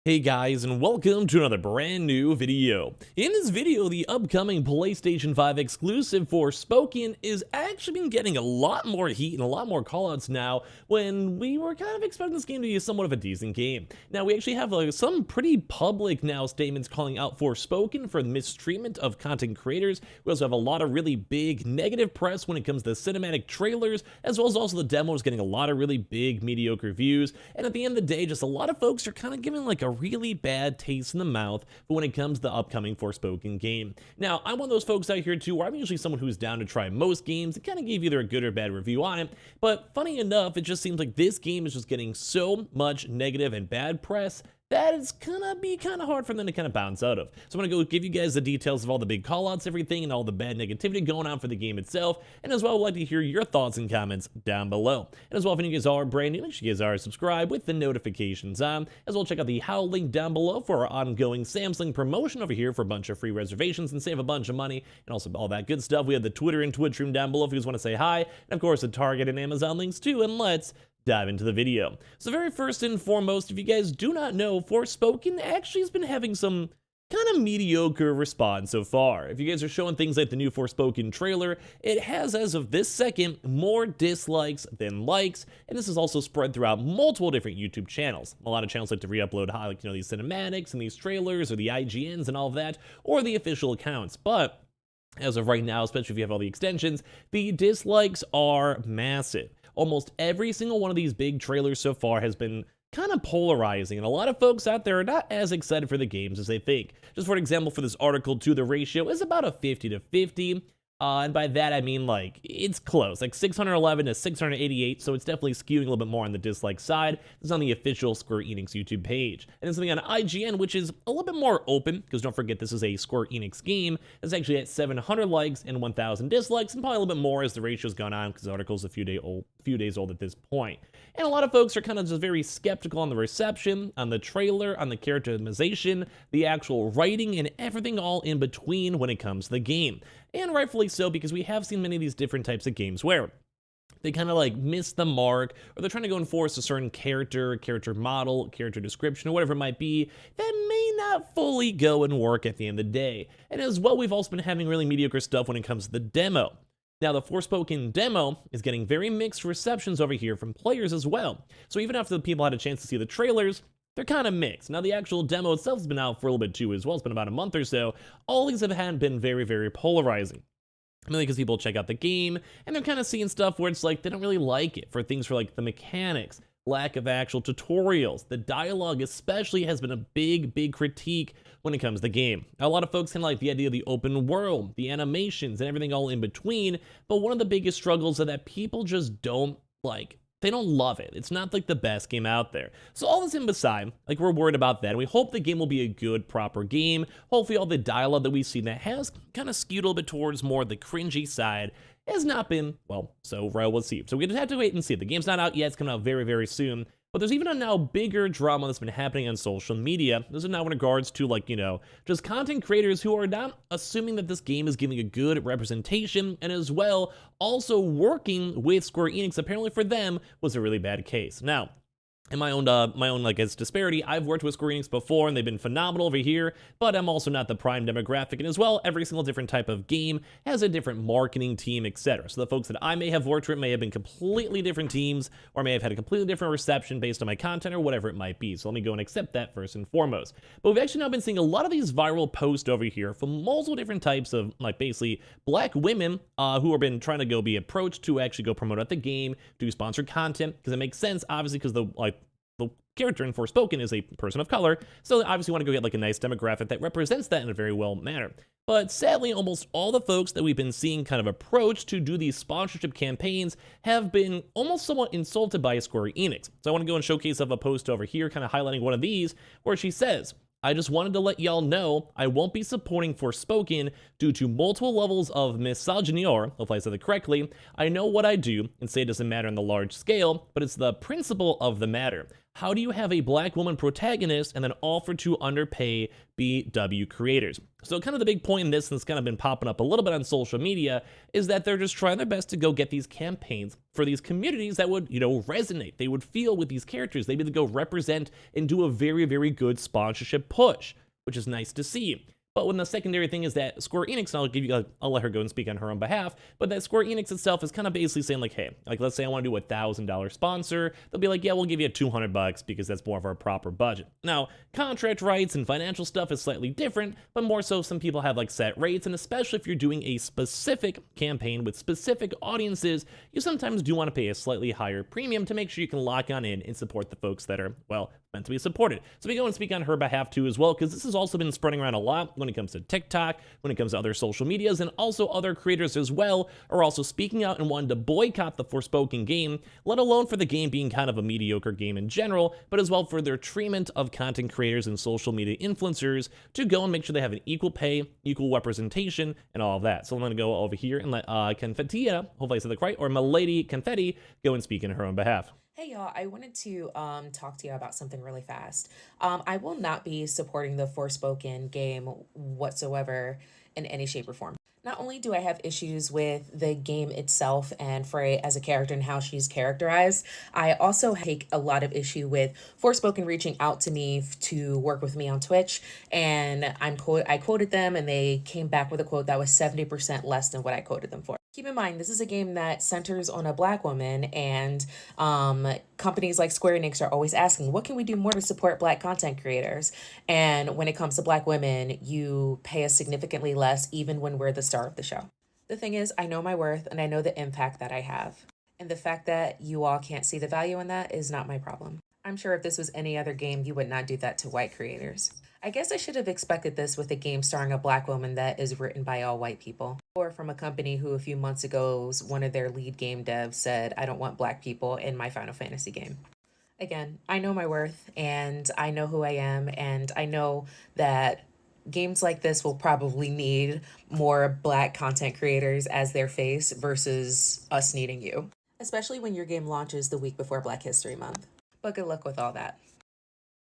Hey guys, and welcome to another brand new video. In this video, the upcoming PlayStation 5 exclusive Forspoken is actually been getting a lot more heat and a lot more callouts now when we were kind of expecting this game to be somewhat of a decent game. Now, we actually have some pretty public now statements calling out Forspoken for the mistreatment of content creators. We also have a lot of really big negative press when it comes to cinematic trailers, as well as also the demos getting a lot of really big mediocre reviews. And at the end of the day, just a lot of folks are kind of giving like a really bad taste in the mouth for when it comes to the upcoming Forspoken game. Now, I'm one of those folks out here too, where I'm usually someone who's down to try most games and kind of give either a good or bad review on it, but funny enough, it just seems like this game is just getting so much negative and bad press that it's gonna be kind of hard for them to kind of bounce out of. So I'm gonna go give you guys the details of all the big callouts, everything, and all the bad negativity going on for the game itself, and as well, I'd like to hear your thoughts and comments down below. And as well, if any of you guys are brand new, make sure you guys are subscribed with the notifications on. As well, check out the how link down below for our ongoing Samsung promotion over here for a bunch of free reservations and save a bunch of money, and also all that good stuff. We have the Twitter and Twitch room down below if you guys want to say hi, and of course the Target and Amazon links too, and let's dive into the video. So very first and foremost, if you guys do not know, Forspoken actually has been having some kind of mediocre response so far. If you guys are showing things like the new Forspoken trailer, it has, as of this second, more dislikes than likes, and this is also spread throughout multiple different YouTube channels. A lot of channels like to re-upload these cinematics and these trailers, or the IGNs and all of that, or the official accounts, but as of right now, especially if you have all the extensions, the dislikes are massive. Almost every single one of these big trailers so far has been kind of polarizing, and a lot of folks out there are not as excited for the games as they think. Just for example, for this article too, the ratio is about a 50-50. And by that I mean like it's close, like 611 to 688, so it's definitely skewing a little bit more on the dislike side. This is on the official Square Enix YouTube page. And then something on IGN, which is a little bit more open, because don't forget this is a Square Enix game. It's actually at 700 likes and 1,000 dislikes, and probably a little bit more as the ratio's gone on, because the article's a few days old at this point. And a lot of folks are kind of just very skeptical on the reception, on the trailer, on the characterization, the actual writing, and everything all in between when it comes to the game. And rightfully so, because we have seen many of these different types of games where they kind of like miss the mark, or they're trying to go and force a certain character model, character description, or whatever it might be, that may not fully go and work at the end of the day. And as well, we've also been having really mediocre stuff when it comes to the demo. Now, the Forspoken demo is getting very mixed receptions over here from players as well. So even after the people had a chance to see the trailers, they're kind of mixed. Now, the actual demo itself has been out for a little bit too as well. It's been about a month or so. All these have been very, very polarizing. Mainly because people check out the game, and they're kind of seeing stuff where it's like they don't really like it, for things for like the mechanics, lack of actual tutorials. The dialogue especially has been a big critique when it comes to the game. Now, a lot of folks kind of like the idea of the open world, the animations, and everything all in between, but one of the biggest struggles is that people just don't like. They don't love it. It's not like the best game out there. So all this in beside, like we're worried about that, and we hope the game will be a good, proper game. Hopefully all the dialogue that we've seen that has kind of skewed a little bit towards more the cringy side has not been, well, so well received. So we just have to wait and see. The game's not out yet. It's coming out very soon. But there's even a now bigger drama that's been happening on social media. This is now in regards to like, just content creators who are not assuming that this game is giving a good representation, and as well, also working with Square Enix apparently for them was a really bad case. Now, in my own like as disparity, I've worked with Square Enix before, and they've been phenomenal over here, but I'm also not the prime demographic, and as well, every single different type of game has a different marketing team, etc. So the folks that I may have worked with may have been completely different teams, or may have had a completely different reception based on my content or whatever it might be. So let me go and accept that first and foremost. But we've actually now been seeing a lot of these viral posts over here from multiple different types of like basically black women who have been trying to go be approached to actually go promote out the game, do sponsored content, because it makes sense, obviously, because the character in Forspoken is a person of color, so they obviously want to go get like a nice demographic that represents that in a very well manner. But sadly, almost all the folks that we've been seeing kind of approach to do these sponsorship campaigns have been almost somewhat insulted by Square Enix. So I want to go and showcase a post over here, kind of highlighting one of these, where she says, "I just wanted to let y'all know I won't be supporting Forspoken due to multiple levels of misogyny, or, if I said it correctly, I know what I do and say it doesn't matter on the large scale, but it's the principle of the matter. how do you have a black woman protagonist and then offer to underpay BW creators? So kind of the big point in this, and it's kind of been popping up a little bit on social media, is that they're just trying their best to go get these campaigns for these communities that would, resonate. They would feel with these characters. They'd be able to go represent and do a very, very good sponsorship push, which is nice to see. But when the secondary thing is that Square Enix, and I'll let her go and speak on her own behalf, but that Square Enix itself is kind of basically saying like, hey, like let's say I want to do a $1,000 sponsor, they'll be like, yeah, we'll give you $200 because that's more of our proper budget. Now, contract rights and financial stuff is slightly different, but more so some people have like set rates, and especially if you're doing a specific campaign with specific audiences, you sometimes do want to pay a slightly higher premium to make sure you can lock on in and support the folks that are, well, meant to be supported. So we go and speak on her behalf too as well, because this has also been spreading around a lot when it comes to TikTok, when it comes to other social medias, and also other creators as well are also speaking out and wanting to boycott the Forspoken game, let alone for the game being kind of a mediocre game in general, but as well for their treatment of content creators and social media influencers to go and make sure they have an equal pay, equal representation, and all of that. So I'm going to go over here and let Confettia, hopefully I said that right, or Milady Confetti, go and speak in her own behalf. Hey y'all, I wanted to talk to you about something really fast. I will not be supporting the Forspoken game whatsoever in any shape or form. Not only do I have issues with the game itself and Frey as a character and how she's characterized, I also take a lot of issue with Forspoken reaching out to me to work with me on Twitch, and I quoted them and they came back with a quote that was 70% less than what I quoted them for. Keep in mind, this is a game that centers on a black woman, and companies like Square Enix are always asking, what can we do more to support black content creators? And when it comes to black women, you pay us significantly less even when we're the star of the show. The thing is, I know my worth and I know the impact that I have. And the fact that you all can't see the value in that is not my problem. I'm sure if this was any other game, you would not do that to white creators. I guess I should have expected this with a game starring a black woman that is written by all white people. Or from a company who a few months ago, one of their lead game devs said, I don't want black people in my Final Fantasy game. Again, I know my worth and I know who I am, and I know that games like this will probably need more black content creators as their face versus us needing you. Especially when your game launches the week before Black History Month. But good luck with all that.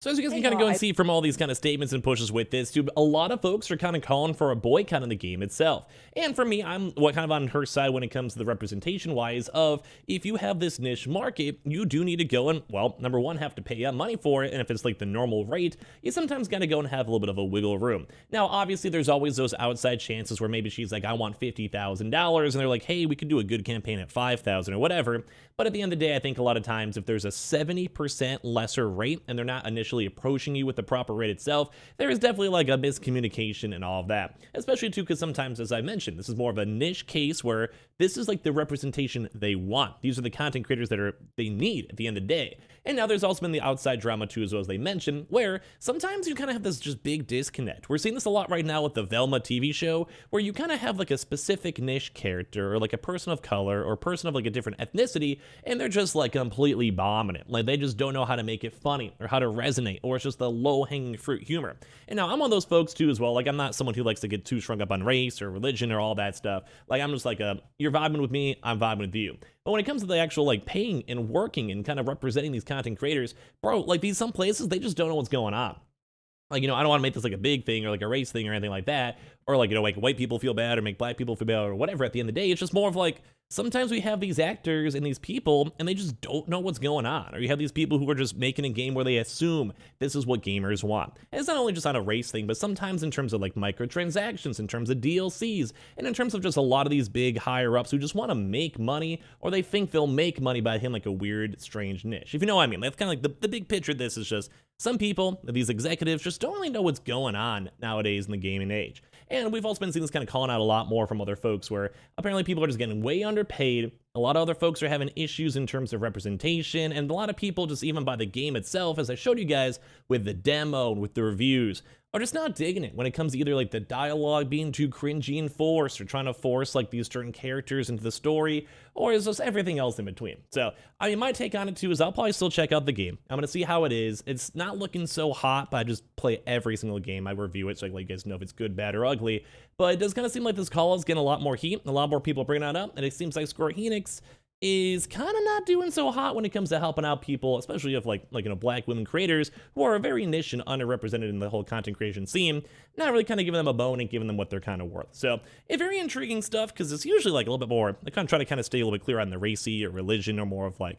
So as you guys can kind of go and see from all these kind of statements and pushes with this, too, a lot of folks are kind of calling for a boycott in the game itself. And for me, I'm kind of on her side when it comes to the representation-wise of, if you have this niche market, you do need to go and, well, number one, have to pay out money for it, and if it's like the normal rate, you sometimes got to go and have a little bit of a wiggle room. Now, obviously, there's always those outside chances where maybe she's like, I want $50,000, and they're like, hey, we could do a good campaign at $5,000 or whatever. But at the end of the day, I think a lot of times if there's a 70% lesser rate and they're not initially approaching you with the proper rate itself, there is definitely like a miscommunication and all of that. Especially too, because sometimes, as I mentioned, this is more of a niche case where this is like the representation they want. These are the content creators that they need at the end of the day. And now there's also been the outside drama too, as well, as they mentioned, where sometimes you kind of have this just big disconnect. We're seeing this a lot right now with the Velma TV show, where you kind of have like a specific niche character or like a person of color or person of like a different ethnicity, and they're just like completely bombing it. Like they just don't know how to make it funny or how to resonate, or it's just the low-hanging fruit humor. And now I'm one of those folks too as well. Like I'm not someone who likes to get too strung up on race or religion or all that stuff. Like I'm just like, you're vibing with me, I'm vibing with you. But when it comes to the actual like paying and working and kind of representing these content creators, bro, like some places, they just don't know what's going on. Like, I don't want to make this like a big thing or like a race thing or anything like that, or like, make white people feel bad or make black people feel bad or whatever. At the end of the day, it's just more of like, sometimes we have these actors and these people and they just don't know what's going on. Or you have these people who are just making a game where they assume this is what gamers want. And it's not only just on a race thing, but sometimes in terms of like microtransactions, in terms of DLCs, and in terms of just a lot of these big higher ups who just want to make money, or they think they'll make money by hitting like a weird, strange niche. If you know what I mean. That's kind of like the big picture of this is just some people, these executives, just don't really know what's going on nowadays in the gaming age. And we've also been seeing this kind of calling out a lot more from other folks where apparently people are just getting way underpaid. A lot of other folks are having issues in terms of representation, and a lot of people just even by the game itself, as I showed you guys with the demo and with the reviews, are just not digging it when it comes to either like the dialogue being too cringy and forced, or trying to force like these certain characters into the story, or is just everything else in between. So, I mean, my take on it too is I'll probably still check out the game. I'm gonna see how it is. It's not looking so hot, but I just play every single game. I review it so I let you guys know if it's good, bad, or ugly. But it does kind of seem like this call is getting a lot more heat, a lot more people bringing it up, and it seems like Square Enix is kind of not doing so hot when it comes to helping out people, especially of black women creators who are very niche and underrepresented in the whole content creation scene, not really kind of giving them a bone and giving them what they're kind of worth. So it's very intriguing stuff, because it's usually like a little bit more, I kind of try to stay a little bit clear on the racy or religion or more of like,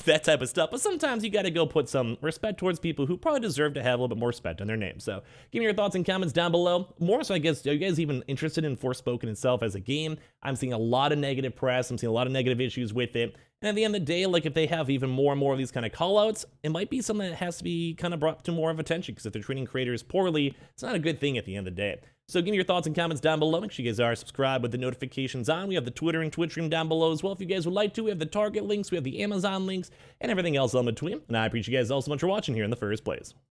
that type of stuff. But sometimes you got to go put some respect towards people who probably deserve to have a little bit more respect on their name. So give me your thoughts and comments down below. More so, I guess, are you guys even interested in Forspoken itself as a game? I'm seeing a lot of negative press. I'm seeing a lot of negative issues with it. And at the end of the day, like, if they have even more and more of these kind of callouts, it might be something that has to be kind of brought to more of attention, because if they're treating creators poorly, it's not a good thing at the end of the day. So give me your thoughts and comments down below. Make sure you guys are subscribed with the notifications on. We have the Twitter and Twitch stream down below as well if you guys would like to. We have the Target links, we have the Amazon links, and everything else in between. And I appreciate you guys all so much for watching here in the first place.